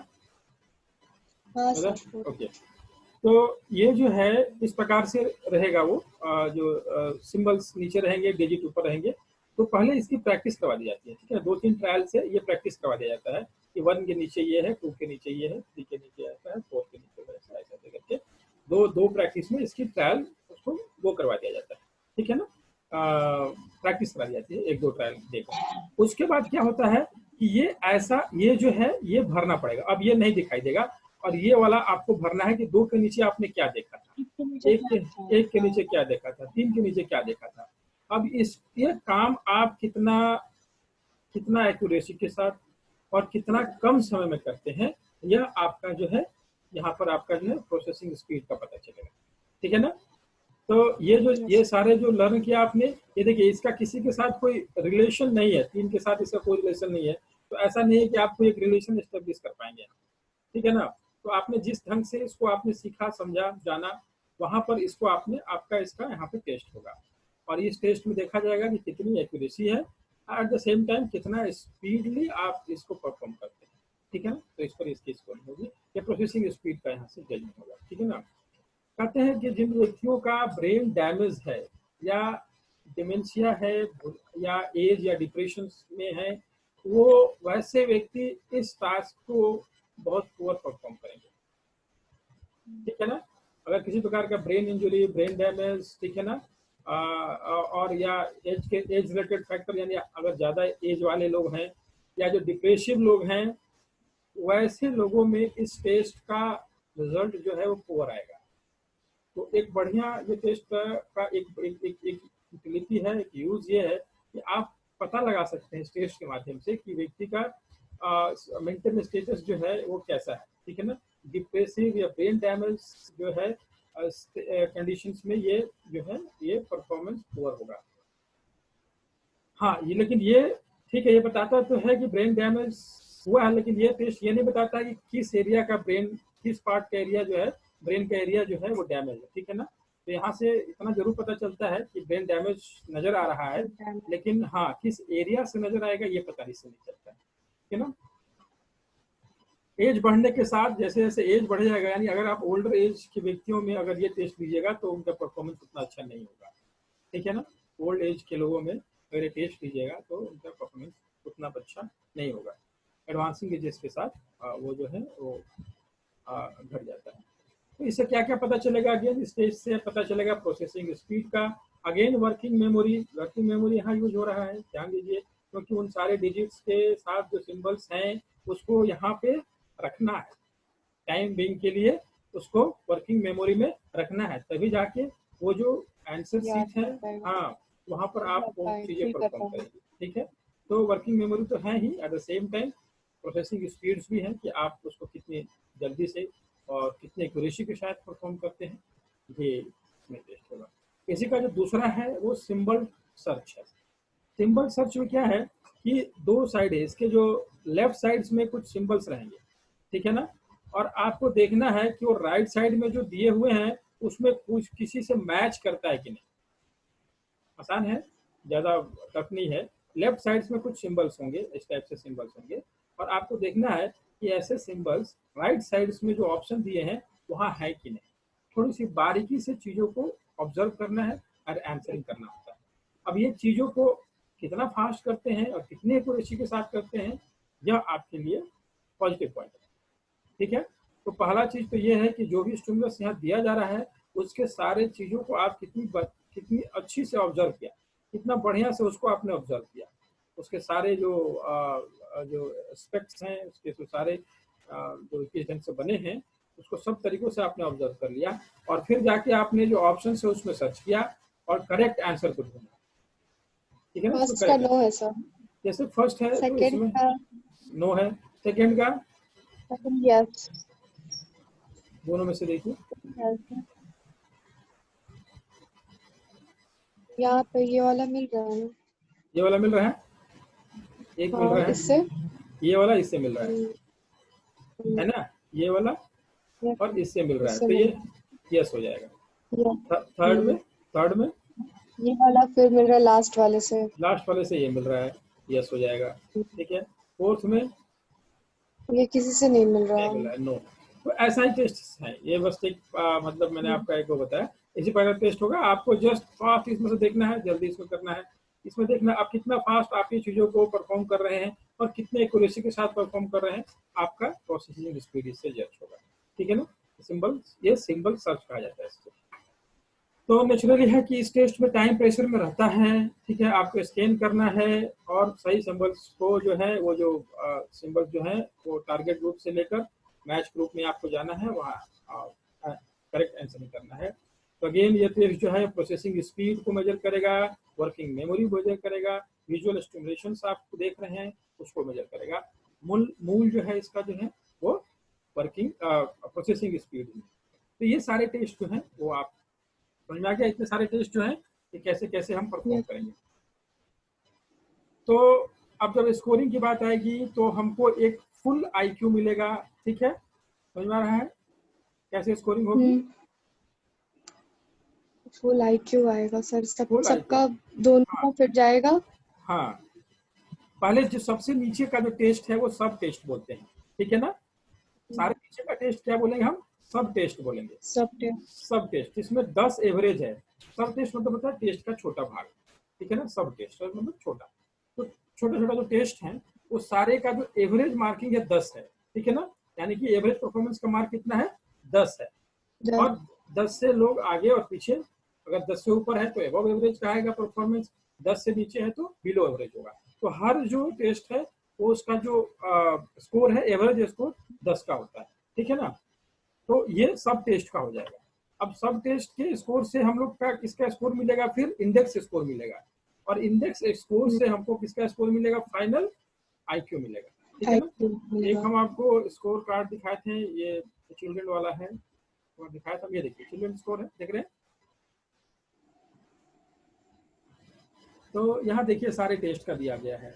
हाँ सर। ओके, तो ये जो है इस प्रकार से रहेगा वो, जो सिंबल्स नीचे रहेंगे, डिजिट ऊपर रहेंगे। तो पहले इसकी प्रैक्टिस करवा दी जाती है, ठीक है, 2-3 ट्रायल से ये प्रैक्टिस करवा दिया जाता है कि 1 के नीचे ये है, 2 के नीचे ये है, 3 के नीचे ऐसा है, 4 के नीचे ऐसा, ऐसा करके दो प्रैक्टिस में इसकी ट्रायल उसको वो करवा दिया जाता है, ठीक है ना। प्रैक्टिस करा दी जाती है 1-2 ट्रायल देकर। उसके बाद क्या होता है कि ये ऐसा, ये जो है ये भरना पड़ेगा, अब ये नहीं दिखाई देगा, और ये वाला आपको भरना है कि 2 के नीचे आपने क्या देखा था, एक के नीचे क्या देखा था, 3 के नीचे क्या देखा था। अब ये काम आप कितना एक्यूरेसी के साथ और कितना कम समय में करते हैं, यह आपका जो है यहाँ पर आपका जो है प्रोसेसिंग स्पीड का पता चलेगा। ठीक है ना। तो ये सारे जो लर्न किया आपने, ये देखिए इसका किसी के साथ कोई रिलेशन नहीं है, 3 के साथ इसका कोई रिलेशन नहीं है, तो ऐसा नहीं है कि आप कोई एक रिलेशन एस्टेब्लिश कर पाएंगे। ठीक है ना। तो आपने जिस ढंग से इसको आपने सीखा, समझा, जाना, वहां पर इसको आपका इसका यहाँ पे टेस्ट होगा, और इस टेस्ट में देखा जाएगा कि कितनी एक्यूरेसी है, एट द सेम टाइम कितना स्पीडली आप इसको परफॉर्म करते हैं। ठीक है ना। तो इस पर इसकी स्कोरिंग होगी, ये प्रोसेसिंग स्पीड का यहाँ से जजमेंट होगा। ठीक है ना। कहते हैं कि जिन व्यक्तियों का ब्रेन डैमेज है या डिमेंशिया है या एज या डिप्रेशन में है, वो वैसे व्यक्ति इस टास्क को बहुत पुअर परफॉर्म करेंगे। ठीक है ना। अगर किसी प्रकार का ब्रेन इंजरी, ब्रेन डैमेज, ठीक है ना, और या एज रिलेटेड फैक्टर, यानी अगर ज़्यादा एज वाले लोग हैं या जो डिप्रेसिव लोग हैं, वैसे लोगों में इस टेस्ट का रिजल्ट जो है वो पुअर आएगा। तो एक बढ़िया ये टेस्ट का एक यूटिलिटी है, एक यूज ये है कि आप पता लगा सकते हैं इस टेस्ट के माध्यम से कि व्यक्ति का मेंटल स्टेटस जो है वो कैसा है। ठीक है ना। डिप्रेसिव या ब्रेन डैमेज जो है कंडीशंस में ये जो है ये परफॉर्मेंस पुअर होगा। हाँ, ये लेकिन ये ठीक है, ये बताता तो है कि ब्रेन डैमेज हुआ है, लेकिन ये टेस्ट ये नहीं बताता कि किस एरिया का ब्रेन, किस पार्ट का एरिया जो है, ब्रेन का एरिया जो है वो डैमेज है। ठीक है ना। तो यहाँ से इतना जरूर पता चलता है कि ब्रेन डैमेज नजर आ रहा है, लेकिन हाँ किस एरिया से नजर आएगा ये पता नहीं चलता है। ठीक है ना। एज बढ़ने के साथ जैसे जैसे एज बढ़ जाएगा, यानी अगर आप ओल्डर एज के व्यक्तियों में अगर ये टेस्ट लीजिएगा तो उनका परफॉर्मेंस उतना अच्छा नहीं होगा। ठीक है ना। ओल्ड एज के लोगों में अगर ये टेस्ट लीजिएगा तो उनका परफॉर्मेंस उतना अच्छा नहीं होगा। एडवांसिंग एजेस के साथ वो जो है वो घट जाता है। तो इससे क्या क्या पता चलेगा, अगेन स्टेज से पता चलेगा प्रोसेसिंग स्पीड का। अगेन वर्किंग मेमोरी यहाँ यूज हो रहा है, ध्यान दीजिए, क्योंकि उन सारे डिजिट्स के साथ जो सिंबल्स हैं उसको यहाँ पे रखना है, टाइम बिंग के लिए उसको वर्किंग मेमोरी में रखना है, तभी जाके वो जो आंसर सीट है, हाँ, वहां पर आप वो चीजें परफॉर्म करेंगे। ठीक है। तो वर्किंग मेमोरी तो है ही, at the same time processing speeds भी हैं कि आप उसको कितनी जल्दी से और कितने एक्यूरेसी के साथ परफॉर्म करते हैं, ये इसमें टेस्ट होगा। इसी का जो दूसरा है वो सिंबल सर्च है। सिंबल सर्च में क्या है कि 2 साइड है इसके, जो लेफ्ट साइड्स में कुछ सिंबल्स रहेंगे। ठीक है ना। और आपको देखना है कि वो राइट साइड में जो दिए हुए हैं उसमें कुछ किसी से मैच करता है कि नहीं। आसान है, ज़्यादा टफ नहीं है। लेफ्ट साइड्स में कुछ सिंबल्स होंगे, इस टाइप से सिंबल्स होंगे, और आपको देखना है कि ऐसे सिंबल्स राइट साइड्स में जो ऑप्शन दिए हैं वहाँ है कि नहीं। थोड़ी सी बारीकी से चीज़ों को ऑब्जर्व करना है और आंसरिंग करना होता है। अब ये चीज़ों को कितना फास्ट करते हैं और कितने एक्यूरेसी के साथ करते हैं, यह आपके लिए पॉजिटिव पॉइंट है। ठीक है। तो पहला चीज तो ये है कि जो भी स्टिमुलस यहाँ दिया जा रहा है उसके सारे चीजों को आप कितनी अच्छी से ऑब्जर्व किया, कितना बढ़िया से उसको आपने ऑब्जर्व किया, उसके सारे जो एस्पेक्ट्स हैं, उसके जो सारे जो किस ढंग से बने हैं उसको सब तरीकों से आपने ऑब्जर्व कर लिया, और फिर जाके आपने जो ऑप्शन है उसमें सर्च किया और करेक्ट आंसर को ढूंढा। ठीक है ना। फर्स्ट का नो है सर, जैसे फर्स्ट है तो सेकंड इसमें का नो है, सेकंड का यस, दोनों में से देखिए। यहाँ पे ये वाला मिल रहा है, ये वाला मिल रहा है, एक मिल रहा है, इससे ये वाला इससे मिल रहा है ना, ये वाला और इससे मिल रहा है, तो ये यस हो जाएगा। थर्ड में ये वाला फिर मिल रहा है लास्ट वाले से ये मिल रहा है, यस हो जाएगा। ठीक है। फोर्थ में ये किसी से नहीं मिल रहा है, नो। तो ऐसा ही टेस्ट है ये, बस एक मतलब मैंने आपका एक वो बताया, इसी प्रकार टेस्ट होगा। आपको जस्ट फास्ट इसमें से देखना है, जल्दी इसमें करना है, इसमें देखना आप कितना फास्ट आप ये चीज़ों को परफॉर्म कर रहे हैं और कितने एक्यूरेसी के साथ परफॉर्म कर रहे हैं, आपका प्रोसेसिंग स्पीड इससे जज होगा। ठीक है ना। ये सिंबल सर्च कहा जाता है इसको। तो नेचुरली है कि इस टेस्ट में टाइम प्रेशर में रहता है। ठीक है। आपको स्कैन करना है और सही सिंबल्स को जो है वो जो सिंबल्स जो है वो टारगेट ग्रुप से लेकर मैच ग्रुप में आपको जाना है, वहाँ करेक्ट आंसर करना है। तो अगेन ये टेस्ट जो है प्रोसेसिंग स्पीड को मेजर करेगा, वर्किंग मेमोरी मेजर करेगा, विजुअल स्टिमुलेशन आप देख रहे हैं उसको मेजर करेगा। मूल जो है इसका जो है वो वर्किंग प्रोसेसिंग स्पीड है। तो ये सारे टेस्ट जो हैं वो आप समझ में आ गया, इतने सारे टेस्ट जो हैं कि कैसे कैसे हम परफॉर्म करेंगे। तो अब जब स्कोरिंग की बात आएगी तो हमको एक फुल आईक्यू मिलेगा, ठीक है, समझ में आ रहा है कैसे स्कोरिंग होगी? फुल आईक्यू आएगा सर, फुल सबका आईक्यू, दोनों हाँ का फिर जाएगा। हाँ, पहले जो सबसे नीचे का जो टेस्ट है वो सब टेस्ट बोलते हैं, ठीक है ना। सारे नीचे का टेस्ट क्या बोलेंगे हम? सब टेस्ट बोलेंगे। सब टेस्ट इसमें 10 एवरेज है। सब टेस्ट मतलब होता है टेस्ट का छोटा भाग, ठीक है ना। सब टेस्ट मतलब छोटा, तो छोटा छोटा जो टेस्ट है वो सारे का जो एवरेज मार्किंग है 10 है, ठीक है ना। यानी कि एवरेज परफॉर्मेंस का मार्क कितना है? 10 है। और 10 से लोग आगे और पीछे, अगर 10 से ऊपर है तो एबव एवरेज का आएगा परफॉर्मेंस, 10 से नीचे है तो बिलो एवरेज होगा। तो हर जो टेस्ट है वो उसका जो स्कोर है, एवरेज स्कोर 10 का होता है, ठीक है ना। तो ये सब टेस्ट का हो जाएगा। अब सब टेस्ट के स्कोर से हम लोग का किसका स्कोर मिलेगा? फिर इंडेक्स स्कोर मिलेगा, और इंडेक्स स्कोर से हमको किसका स्कोर मिलेगा? फाइनल आईक्यू मिलेगा, ठीक है ना। एक हम आपको स्कोर कार्ड दिखाए थे, ये चिल्ड्रन वाला है, तो दिखाया था, ये देखिए चिल्ड्रन स्कोर है, देख रहे हैं। तो यहाँ देखिए सारे टेस्ट का दिया गया है।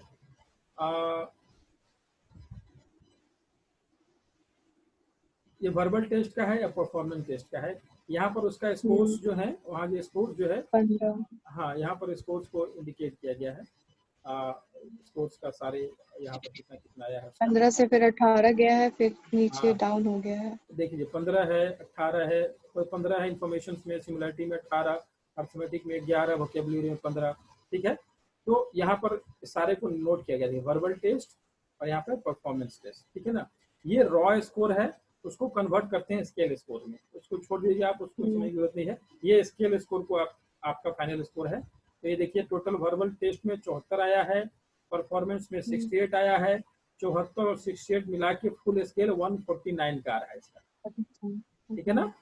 ये वर्बल टेस्ट का है या परफॉर्मेंस टेस्ट का है? यहाँ पर उसका स्कोर्स जो है, वहाँ जो स्कोर जो है 15, हाँ यहाँ पर स्कोर्स को इंडिकेट किया गया है। स्कोर्स का सारे यहाँ पर कितना कितना आया है। 15 से फिर 18 गया है, फिर नीचे डाउन हो गया है। देखिए 15 है, 18 है, तो 15 है इन्फॉर्मेशन में, सिमिलरिटी में 18, अर्थमेटिक में 11, वोकेबुलरी में 15, ठीक है। तो यहाँ पर सारे को नोट किया गया है, वर्बल टेस्ट और यहाँ पर परफॉर्मेंस टेस्ट, ठीक है ना। ये रॉ स्कोर है, उसको कन्वर्ट करते हैं स्केल स्कोर में, उसको छोड़ दीजिए आप, उसको समझने की जरूरत नहीं है। ये स्केल स्कोर को आपका फाइनल स्कोर है। तो ये देखिए टोटल वर्बल टेस्ट में 74 आया है, परफॉर्मेंस में 68 आया है, 74 और 68 मिला के फुल स्केल 149 का आ रहा है इसका, ठीक है ना।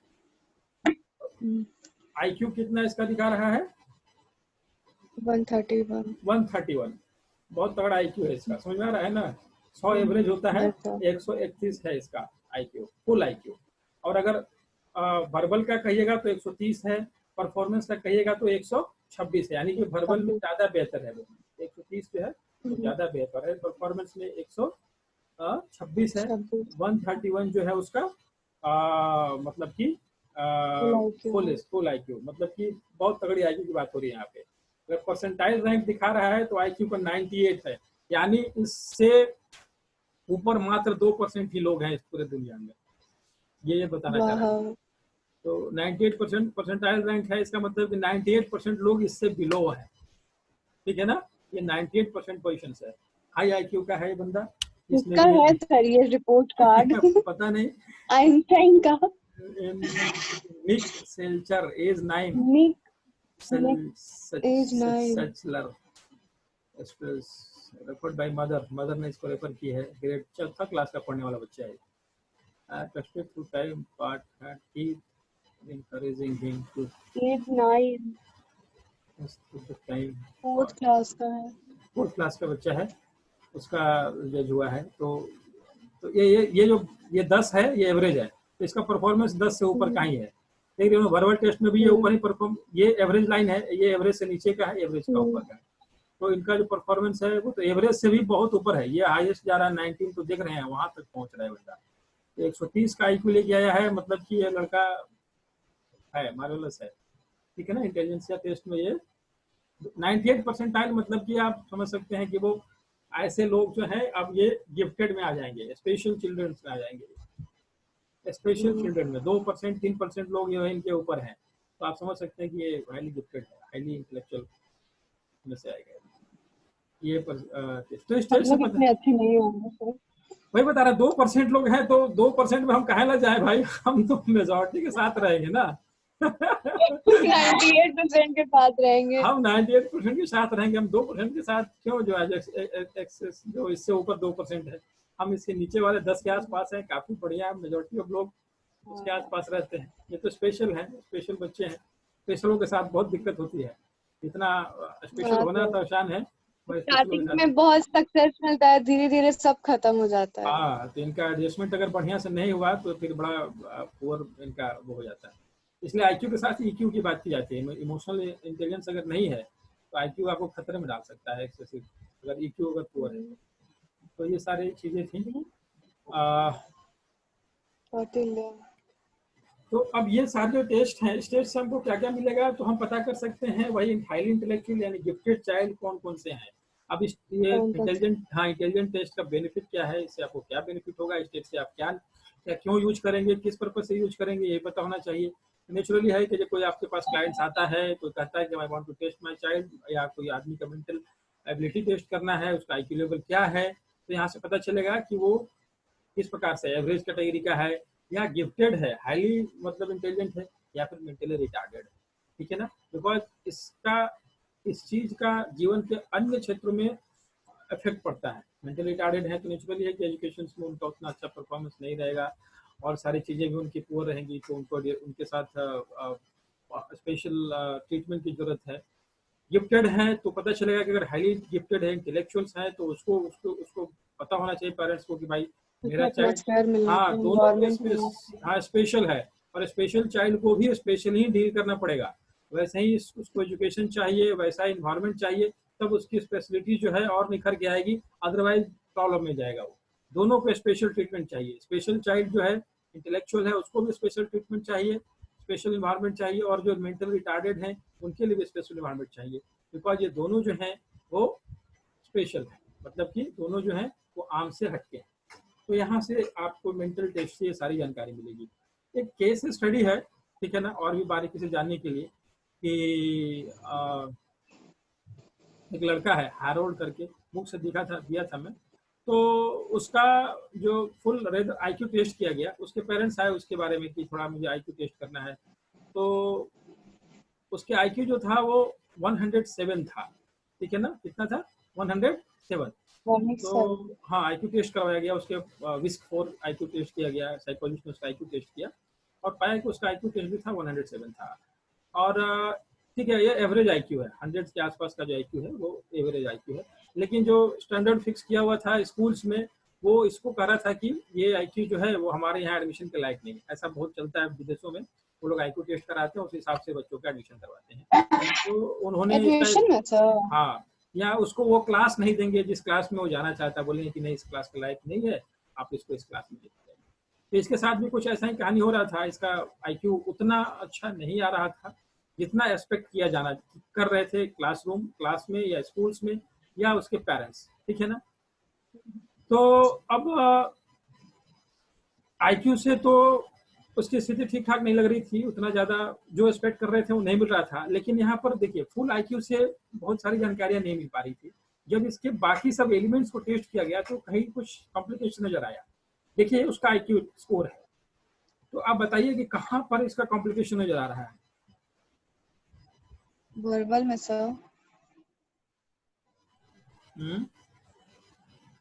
आईक्यू कितना इसका दिखा रहा है? 131, बहुत तगड़ा आईक्यू है इसका, समझ में आ रहा है ना। 100 एवरेज होता है, 131 है इसका आईक्यू, फुल आईक्यू। और अगर वर्बल का कहिएगा तो 130 है, परफॉर्मेंस का कहिएगा तो 126 है, यानी कि वर्बल में ज्यादा बेहतर है वो, 130 जो है तो ज्यादा बेहतर है, परफॉर्मेंस में 126 है। 131 जो है उसका मतलब कि फुल आईक्यू, मतलब कि बहुत तगड़ी आईक्यू की बात हो रही है यहाँ पे। अगर परसेंटाइल रैंक दिखा रहा है तो आईक्यू का 98 है, यानी इससे ऊपर मात्र 2% ही लोग हैं इस पूरे दुनिया में, ये बताना चाह रहा है। तो 98% परसेंटाइल रैंक है, इसका मतलब कि 98% लोग इससे बिलो है, ठीक है ना। ये 98% पोजीशन है, हाई आईक्यू का है ये बंदा। इसका है सर ये रिपोर्ट कार्ड पता नहीं, आइंस्टाइन का। Nick Selcher, age 9, Nick Selcher referred by mother ने इसको रेफर की है, ग्रेड 4th क्लास का पढ़ने वाला बच्चा है। ट्रस्टेड टू टाइम पार्ट है, keep encouraging him to age 9, time 4th class का है, 4th क्लास का बच्चा है, उसका जज हुआ है। तो ये जो ये 10 है ये एवरेज है, तो इसका परफॉर्मेंस 10 से ऊपर का ही है। देख रहे हो वर्बल टेस्ट में भी ये ऊपर ही परफॉर्म, ये एवरेज लाइन है, ये एवरेज से नीचे का है, एवरेज का ऊपर का है। तो इनका जो परफॉर्मेंस है वो तो एवरेज से भी बहुत ऊपर है, ये हाईएस्ट जा रहा है 19, तो देख रहे हैं वहां तक पहुंच रहा है बंदा। तो 130 का आईक्यू लेके आया है, मतलब कि ये लड़का है, मार्वेलस है, ठीक है ना। इंटेलिजेंसिया टेस्ट में ये 98 परसेंटाइल, मतलब कि आप समझ सकते हैं कि वो ऐसे लोग जो है अब ये गिफ्टेड में आ जाएंगे, स्पेशल चिल्ड्रन में आ जाएंगे। स्पेशल चिल्ड्रन में 2% 3% लोग जो है इनके ऊपर हैं, तो आप समझ सकते हैं कि ये हाईली गिफ्टेड है, हाईली इंटेलेक्चुअल में से आएगा ये। तो इस टेस्ट से इतने अच्छे नहीं होंगे, वही बता रहा, 2% लोग हैं, तो 2% में हम कहे ना जाए भाई, हम तो मेजॉरिटी के साथ रहेंगे ना 98% के साथ रहेंगे, हम 98% के साथ रहेंगे, हम 2% के साथ क्यों जो है जो इससे ऊपर 2% है, हम इसके नीचे वाले 10 के आसपास हैं, काफी बढ़िया है, मेजोरिटी ऑफ लोग उसके हाँ, आसपास रहते हैं। ये तो स्पेशल हैं, स्पेशल बच्चे हैं, स्पेशलों के साथ बहुत दिक्कत होती है। इतना स्पेशल हाँ, होना तो तो आसान है, पर स्पेशलों के स्टार्टिंग साथ में बहुत सक्सेस मिलता है, धीरे धीरे सब खत्म हो जाता है। हाँ, तो इनका एडजस्टमेंट अगर बढ़िया से नहीं हुआ तो फिर बड़ा पुअर इनका वो हो जाता है। इसलिए आईक्यू के साथ ईक्यू की बात की जाती है। इमोशनल इंटेलिजेंस अगर नहीं है तो आईक्यू आपको खतरे में डाल सकता है एक्सेसिव, अगर ईक्यू अगर पुअर है। हम्म, तो ये सारी चीजें थी। हम्म, आ, कौटिल्य। तो अब ये सारे जो टेस्ट हैं, इस टेस्ट से हमको क्या क्या मिलेगा, तो हम पता कर सकते हैं वही हाईली इंटेलेक्चुअल यानी गिफ्टेड चाइल्ड कौन कौन से हैं। अब इस ये कौन कौन से? इंटेलिजेंट, हाँ, इंटेलिजेंट टेस्ट का बेनिफिट क्या है, इससे आपको क्या बेनिफिट होगा, इस टेस्ट से आप क्या क्या क्यों यूज करेंगे, किस पर्पज से यूज करेंगे, ये पता होना चाहिए। नेचुरली है कि जब कोई आपके पास क्लाइंट्स आता है तो कहता है कि I want to test my child, या कोई आदमी का मेंटल एबिलिटी टेस्ट करना है, उसका आईक्यू लेवल क्या है, तो यहाँ से पता चलेगा कि वो किस प्रकार से एवरेज कैटेगरी का है, या गिफ्टेड है, हाईली मतलब इंटेलिजेंट है, या फिर मेंटली रिटार्डेड है। ठीक है ना, बिकॉज इसका इस चीज का जीवन के अन्य क्षेत्रों में इफेक्ट पड़ता है। मेंटली रिटार्डेड है तो नेचुरली है कि एजुकेशन में उनका उतना अच्छा परफॉर्मेंस नहीं रहेगा, और सारी चीजें भी उनकी पुअर रहेंगी, तो उनको उनके साथ स्पेशल ट्रीटमेंट की जरूरत है। गिफ्टेड है तो पता चलेगा कि अगर हाईली गिफ्टेड है, इंटेलेक्चुअल्स हैं, तो उसको उसको उसको पता होना चाहिए पेरेंट्स को कि भाई उसको मेरा चाइल्ड, एटमॉस्फेयर मिलना हाँ, चाहिए, दोनों को एनवायरमेंट मिलना चाहिए। हाँ स्पेशल है, और स्पेशल चाइल्ड को भी स्पेशल ही डील करना पड़ेगा। वैसे ही उसको एजुकेशन चाहिए, वैसा ही इन्वायरमेंट चाहिए, तब उसकी स्पेशलिटी जो है और निखर के आएगी, अदरवाइज प्रॉब्लम में जाएगा वो। दोनों को स्पेशल ट्रीटमेंट चाहिए। स्पेशल चाइल्ड जो है इंटेलेक्चुअल है, उसको भी स्पेशल ट्रीटमेंट चाहिए, स्पेशल इन्वायरमेंट चाहिए, और जो मेंटल रिटार्डेड हैं उनके लिए भी स्पेशल इन्वायरमेंट चाहिए, बिकॉज ये दोनों जो हैं वो स्पेशल है, मतलब कि दोनों जो हैं वो आम से हटके हैं। तो यहाँ से आपको मेंटल टेस्ट से ये सारी जानकारी मिलेगी। एक केस स्टडी है, ठीक है ना, और भी बारीकी से जानने के लिए कि एक लड़का है हैरोल्ड करके, बुक से दिया था मैं, तो उसका जो फुल रेड आईक्यू टेस्ट किया गया, उसके पेरेंट्स आए उसके बारे में कि थोड़ा मुझे आईक्यू टेस्ट करना है, तो उसके आईक्यू जो था वो 107 था। ठीक है ना, कितना था, 107। वॉर्निंग तो सर। हाँ, आईक्यू टेस्ट करवाया गया उसके, विस्क 4 आईक्यू टेस्ट किया गया, साइकोलॉजिस्ट ने उसका आईक्यू टेस्ट किया, और पाया कि उसका आईक्यू टेस्ट भी था 107 था। और ठीक है, ये एवरेज आईक्यू है, 100 के आसपास का जो आईक्यू है वो एवरेज आईक्यू है। लेकिन जो स्टैंडर्ड फिक्स किया हुआ था स्कूल्स में, वो इसको कह रहा था कि ये आईक्यू जो है वो हमारे यहाँ एडमिशन के लायक नहीं है। ऐसा बहुत चलता है विदेशों में, वो लोग आईक्यू टेस्ट कराते हैं, उस हिसाब से बच्चों का एडमिशन करवाते हैं। तो उन्होंने इसका, एडमिशन में सर। हाँ, या उसको वो क्लास नहीं देंगे जिस क्लास में वो जाना चाहता है, बोलेंगे कि नहीं इस क्लास के लायक नहीं है, आप इसको इस क्लास में देखिए। तो इसके साथ भी कुछ ऐसा ही कहानी हो रहा था, इसका आईक्यू उतना अच्छा नहीं आ रहा था जितना एक्सपेक्ट किया जाना कर रहे थे क्लास में या स्कूल्स में या उसके पेरेंट्स। ठीक है ना, तो अब आईक्यू से तो उसकी स्थिति ठीक ठाक नहीं लग रही थी, उतना ज्यादा जो एक्सपेक्ट कर रहे थे वो नहीं मिल रहा था। लेकिन यहाँ पर देखिए, फुल आईक्यू से बहुत सारी जानकारियां नहीं मिल पा रही थी। जब इसके बाकी सब एलिमेंट्स को टेस्ट किया गया तो कहीं कुछ कॉम्प्लिकेशन नजर आया। देखिए उसका आईक्यू स्कोर है, तो आप बताइए कि कहाँ पर इसका कॉम्प्लिकेशन नजर आ रहा है। वर्बल में सर।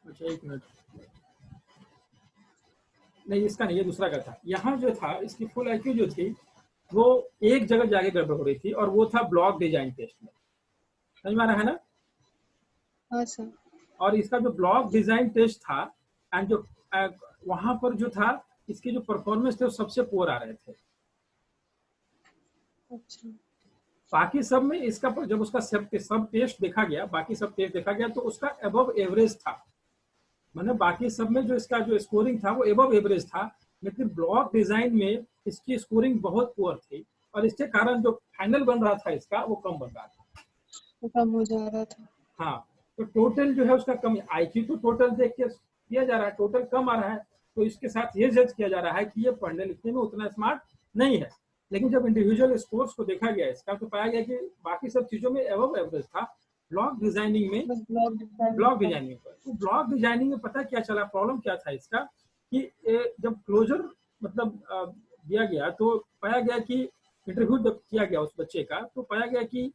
अच्छा, एक मिनट, नहीं इसका नहीं, ये दूसरा का था। यहाँ जो था इसकी फुल आईक्यू जो थी वो एक जगह जाके गड़बड़ हो रही थी, और वो था ब्लॉक डिजाइन टेस्ट में। समझ में आ रहा है ना। हाँ सर। और इसका जो ब्लॉक डिजाइन टेस्ट था, एंड जो वहां पर जो था, इसके जो परफॉर्मेंस थे वो सबसे पुअर आ रहे थे। अच्छा। बाकी सब में इसका जब उसका सब टेस्ट देखा गया, बाकी सब टेस्ट देखा गया तो उसका अबव एवरेज था। मतलब बाकी सब में जो इसका जो स्कोरिंग था वो अबव एवरेज था, लेकिन ब्लॉक डिजाइन में इसकी स्कोरिंग बहुत पुअर थी, और इसके कारण जो फाइनल बन रहा था इसका वो कम बन रहा था। वो कम हो जा रहा था। हाँ, तो टोटल जो है उसका कम, आईक्यू तो टोटल देख के दिया जा रहा है, टोटल कम आ रहा है, तो इसके साथ ये जज किया जा रहा है कि ये पढ़ने लिखने में उतना स्मार्ट नहीं है। लेकिन जब इंडिविजुअल स्कोर्स को देखा गया इसका, तो पाया गया कि बाकी सब चीजों में एवब एवरेज था, ब्लॉक डिजाइनिंग में, बस ब्लॉक ब्लॉक डिजाइन। डिजाइनिंग पर। तो ब्लॉक डिजाइनिंग में पता क्या चला, प्रॉब्लम क्या था इसका, कि जब क्लोजर मतलब दिया गया तो पाया गया कि इंटरव्यू जब किया गया उस बच्चे का, तो पाया गया कि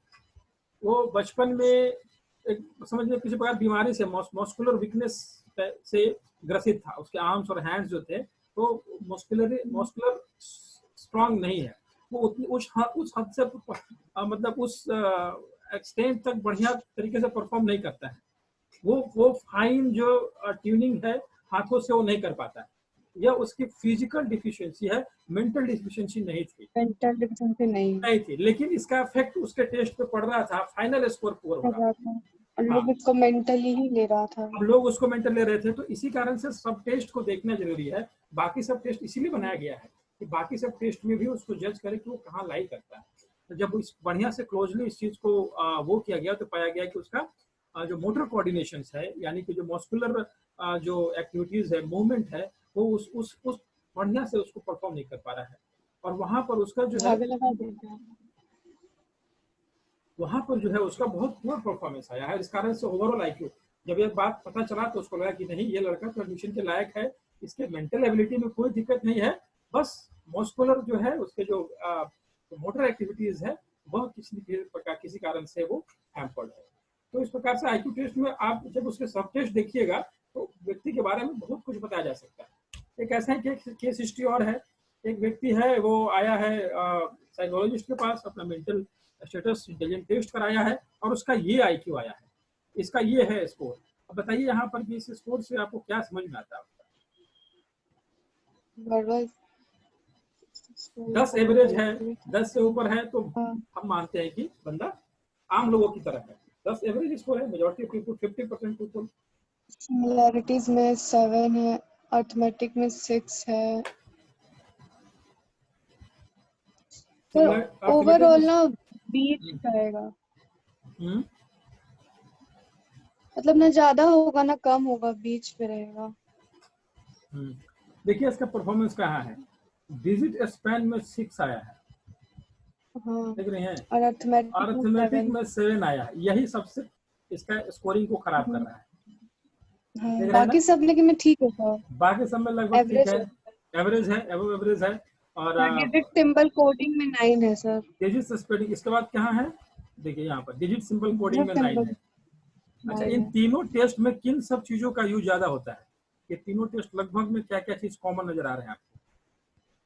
वो बचपन में एक समझ लीजिए किसी प्रकार बीमारी से, मस्कुलर वीकनेस से ग्रसित था, उसके आर्म्स और हैंड्स जो थे तो मस्कुलर स्ट्रांग नहीं है, वो उतनी उस हद से मतलब उस एक्सटेंट तक बढ़िया तरीके से परफॉर्म नहीं करता है। वो फाइन जो ट्यूनिंग है हाथों से वो नहीं कर पाता है। यह उसकी फिजिकल डिफिशियंसी है, मेंटल डिफिशियंसी नहीं थी। मेंटल डिफिशिएंसी नहीं थी, लेकिन इसका इफेक्ट उसके टेस्ट पे पड़ रहा था, फाइनल स्कोर पुअर हो कर रहा रहा था और था। हाँ, लोग इसको मेंटली ही ले रहा था। अब लोग उसको मेंटल ले रहे थे, तो इसी कारण से सब टेस्ट को देखना जरूरी है। बाकी सब टेस्ट इसीलिए बनाया गया है कि बाकी सब टेस्ट में भी उसको जज करे कि वो कहाँ लाई करता है। तो जब इस बढ़िया से क्लोजली इस चीज को वो किया गया तो पाया गया कि उसका जो मोटर कोऑर्डिनेशन है, यानी कि जो मस्कुलर जो एक्टिविटीज है, मूवमेंट है, वो उस बढ़िया से उसको परफॉर्म नहीं कर पा रहा है। और वहां पर उसका जो है, धागे लगा देते हैं। वहां पर जो है उसका बहुत पुअर परफॉर्मेंस आया है। इस कारण से ओवरऑल आईक्यू, जब ये बात पता चला तो उसको लगा कि नहीं, ये लड़का तो एडमिशन के लायक है, इसके मेंटल एबिलिटी में कोई दिक्कत नहीं है, बस मस्कुलर जो है उसके जो मोटर एक्टिविटीज है वह किसी कारण से वो हैम्पर्ड है। तो इस प्रकार से आईक्यू टेस्ट में आप जब उसके सब टेस्ट देखिएगा तो व्यक्ति के बारे में बहुत कुछ बताया जा सकता है। एक ऐसा केस हिस्ट्री और है, एक व्यक्ति है, वो आया है साइकोलॉजिस्ट के पास, अपना मेंटल स्टेटस इंटेलिजेंस टेस्ट कराया है और उसका ये आईक्यू आया है, इसका ये है स्कोर। अब बताइए यहाँ पर कि इस स्कोर से आपको क्या समझ में आता है? वर्बल 10 एवरेज है, 10 से ऊपर है तो हाँ, हम मानते हैं कि बंदा आम लोगों की तरह है। 10 एवरेज स्कोर है, मेजॉरिटी पीपल 50% पीपल। सिमिलैरिटीज में 7 है, अर्थमेटिक में 6 है, तो ओवरऑल ना बीच रहेगा, मतलब ना ज्यादा होगा ना कम होगा, बीच में रहेगा। देखिए इसका परफॉर्मेंस कहाँ है, डिजिट स्पैन में 6 आया है, हाँ, देख रहे हैं, और अर्थमेटिक में अर्थमेटिक 7। में 7 आया है, यही सबसे इसका स्कोरिंग को खराब कर रहा है। हाँ, देख रहे हैं ना, बाकी सब लेकिन में ठीक है सर, बाकी सब में लगभग ठीक एवरेज है, है। एवरेज है, एवो एवरेज है। और डिजिट सिंबल कोडिंग में 9 है सर। डिजिट स्पेलिंग इसके बाद कहाँ है, देखिए यहाँ पर डिजिट सिंबल कोडिंग डिजिट में 9 सिंबल है। अच्छा, 9 इन है तीनों टेस्ट में किन सब चीजों का यूज ज्यादा होता है? ये तीनों टेस्ट लगभग में क्या क्या चीज कॉमन नजर आ रहे हैं आपको?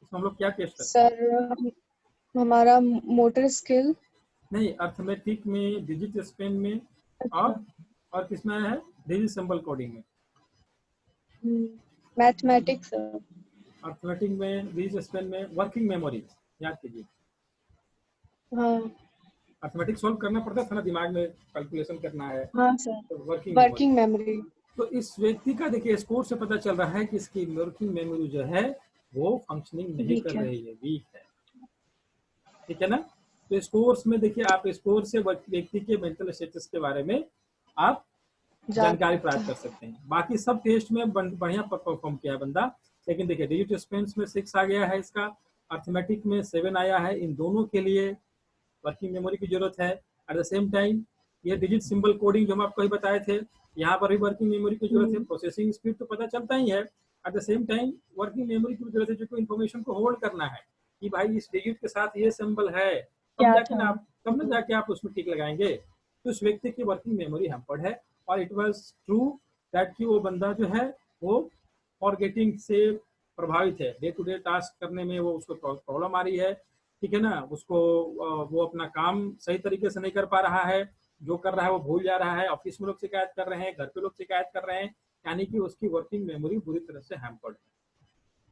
इसमें हम लोग क्या टेस्ट करते हैं? सर। हमारा मोटर स्किल। नहीं, अर्थमेटिक में, डिजिट स्पेन में, अच्छा। और किसमें है, डिजिट सिंबल कोडिंग में। Mathematics sir. अर्थमेटिक में, डिजिट स्पेन में, वर्किंग मेमोरी याद कीजिए। हाँ अर्थमेटिक सॉल्व करना पड़ता था ना, दिमाग में कैलकुलेशन करना है, हाँ सर, तो वर्किंग मेमोरी। Working memory. तो इस व्यक्ति का देखिए स्कोर से पता चल रहा है कि इसकी वर्किंग मेमोरी जो है वो फंक्शनिंग नहीं कर वीक है। रही है, वीक है। ठीक है ना। तो स्कोर्स में देखिए, आप स्कोर से व्यक्ति के मेंटल स्टेटस के बारे में आप जान जानकारी सकते प्राप्त हैं। कर सकते हैं। बाकी सब टेस्ट में बढ़िया परफॉर्म किया है बंदा, लेकिन देखिए डिजिट स्पेंस में 6 आ गया है इसका, अर्थमेटिक में 7 आया है। इन दोनों के लिए वर्किंग मेमोरी की जरूरत है। एट द सेम टाइम ये डिजिट सिंबल कोडिंग जो हम आपको ही बताए थे, यहाँ पर भी वर्किंग मेमोरी की जरूरत है। प्रोसेसिंग स्पीड तो पता चलता ही है, eight the same time working memory की जरूरत है, जो इन्फॉर्मेशन को होल्ड करना है कि भाई इस डिजिट के साथ ये सिंबल है, क्या था। तब ना जाके आप उसमें टिक लगाएंगे। तो उस व्यक्ति की वर्किंग मेमोरी हैम्पर्ड है। और इट वाज ट्रू दैट कि वो बंदा जो है वो फॉरगेटिंग से प्रभावित है, डे टू डे टास्क करने में वो उसको प्रॉब्लम आ रही है। ठीक है ना, उसको वो अपना काम सही तरीके से नहीं कर पा रहा है, जो कर रहा है वो भूल जा रहा है, ऑफिस में लोग शिकायत कर रहे हैं, घर पे लोग शिकायत कर रहे हैं, यानी कि उसकी वर्किंग मेमोरी बुरी तरह से हैम्पर्ड है।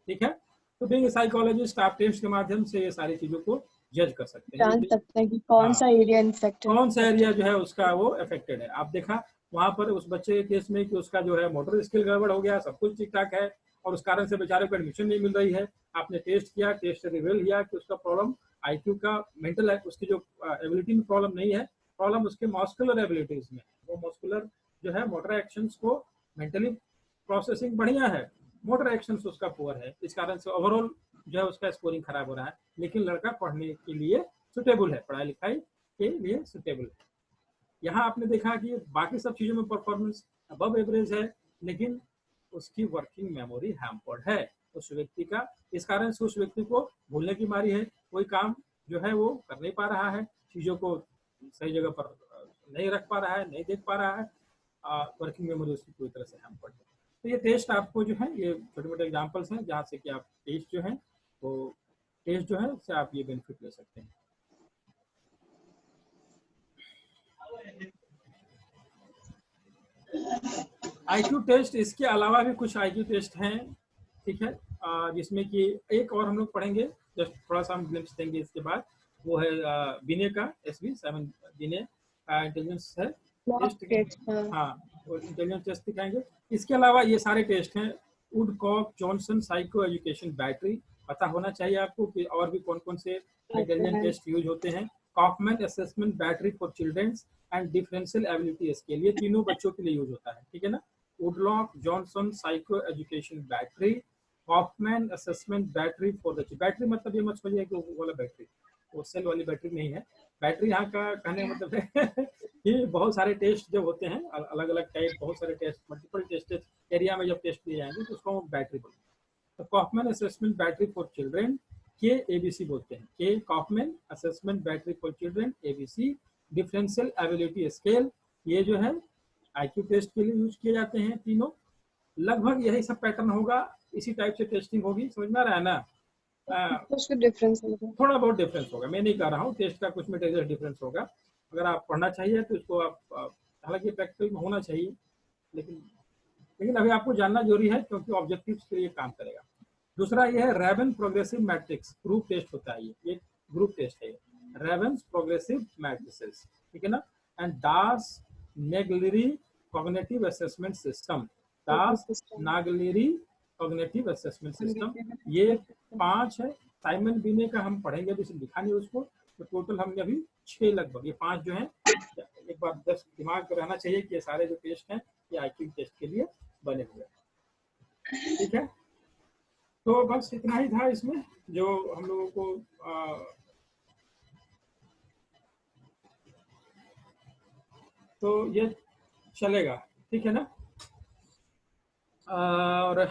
ठीक है, तो बीइंग साइकोलॉजिस्ट आप टेस्ट के माध्यम से ये सारी चीजों को जज कर सकते हैं जान कि सकते हैं कि कौन हाँ सा एरिया इन्फेक्टेड कौन सा एरिया जो है। है उसका वो अफेक्टेड है। आप देखा वहां पर उस बच्चे के केस में कि उसका जो है मोटर स्किल गड़बड़ हो गया, सब कुछ ठीक ठाक है, और उस कारण से बेचारे को एडमिशन नहीं मिल रही है। आपने टेस्ट किया, टेस्ट से रिवील किया कि उसका प्रॉब्लम आईक्यू का मेंटल है, उसकी जो एबिलिटी में प्रॉब्लम नहीं है, प्रॉब्लम उसके मस्कुलर एबिलिटीज में है। वो मस्कुलर जो है मोटर एक्शंस को मेंटली प्रोसेसिंग बढ़िया है, मोटर एक्शंस उसका पुअर है, इस कारण से ओवरऑल जो है उसका स्कोरिंग खराब हो रहा है। लेकिन लड़का पढ़ने के लिए सुटेबल है, पढ़ाई लिखाई के लिए सुटेबल है। यहाँ आपने देखा कि बाकी सब चीजों में परफॉर्मेंस अबव एवरेज है, लेकिन उसकी वर्किंग मेमोरी हैम्पर्ड है उस व्यक्ति का। इस कारण से उस व्यक्ति को भूलने की बीमारी है, कोई काम जो है वो कर नहीं पा रहा है, चीजों को सही जगह पर नहीं रख पा रहा है, नहीं देख पा रहा है, वर्किंग मेमोरी उसकी पूरी तरह से हैम्पर्ड है। तो ये टेस्ट आपको जो है, ये छोटे मोटे एग्जांपल्स हैं जहाँ से कि आप टेस्ट जो है वो टेस्ट जो है उससे आप ये बेनिफिट ले सकते हैं। आईक्यू टेस्ट, इसके अलावा भी कुछ आईक्यू टेस्ट हैं, ठीक है, जिसमें कि एक और हम लोग पढ़ेंगे, जस्ट थोड़ा सा हम ग्लिम्स देंगे इसके बाद। वो है विनय का, SV7 विनय इंटेलिजेंस है टेस्ट। हाँ, और इंटेलिजेंस टेस्ट दिखाएंगे। इसके अलावा ये सारे टेस्ट हैं, Woodcock Johnson psycho education battery, पता होना चाहिए आपको कि और भी कौन कौन से इंटेलिजेंस टेस्ट यूज होते हैं। Kauffman assessment battery for children's and differential ability scale, ये तीनों बच्चों के लिए यूज होता है, ठीक है ना। Woodcock Johnson psycho education battery, Kaufman assessment battery for the, battery मतलब ये मत समझिए कि वो वाला बैटरी, वो सेल वाली बैटरी नहीं है। बैटरी यहाँ का कहने का मतलब है कि बहुत सारे टेस्ट जब होते हैं अलग अलग टाइप, बहुत सारे टेस्ट, मल्टीपल टेस्ट एरिया में जब टेस्ट लिए जाएंगे तो उसको हम बैटरी बोलते हैं। तो Kauffman assessment battery for children, के ABC बोलते हैं, के Kauffman assessment battery for children ABC, differential ability scale, ये जो है आईक्यू टेस्ट के लिए यूज किए जाते हैं तीनों। लगभग यही सब पैटर्न होगा, इसी टाइप से टेस्टिंग होगी, समझ में आ रहा है ना। उसका डिफरेंस होगा, थोड़ा बहुत डिफरेंस होगा, मैं नहीं कह रहा हूँ टेस्ट का कुछ में टेस्ट डिफरेंस होगा। अगर आप पढ़ना चाहिए तो इसको आप हालांकि प्रैक्टिकल में होना चाहिए, लेकिन लेकिन अभी आपको जानना जरूरी है क्योंकि ऑब्जेक्टिव्स के लिए काम करेगा। दूसरा ये है Raven progressive matrix, group test होता है, ये ग्रुप टेस्ट है, रेवन प्रोग्रेसिव मैट्रिसेस, ठीक है ना। And Das Naglieri cognitive assessment system, Das Naglieri cognitive assessment system, ये 5 है। साइमन बीने का हम पढ़ेंगे, अभी लिखा नहीं उसको, तो टोटल हमने अभी 6 लगभग, ये 5 जो है, एक बार दस दिमाग में रहना चाहिए कि ये सारे जो टेस्ट हैं ये आईक्यू टेस्ट के लिए बने हुए हैं, ठीक है। तो बस इतना ही था इसमें जो हम लोगों को तो ये चलेगा, ठीक है ना। और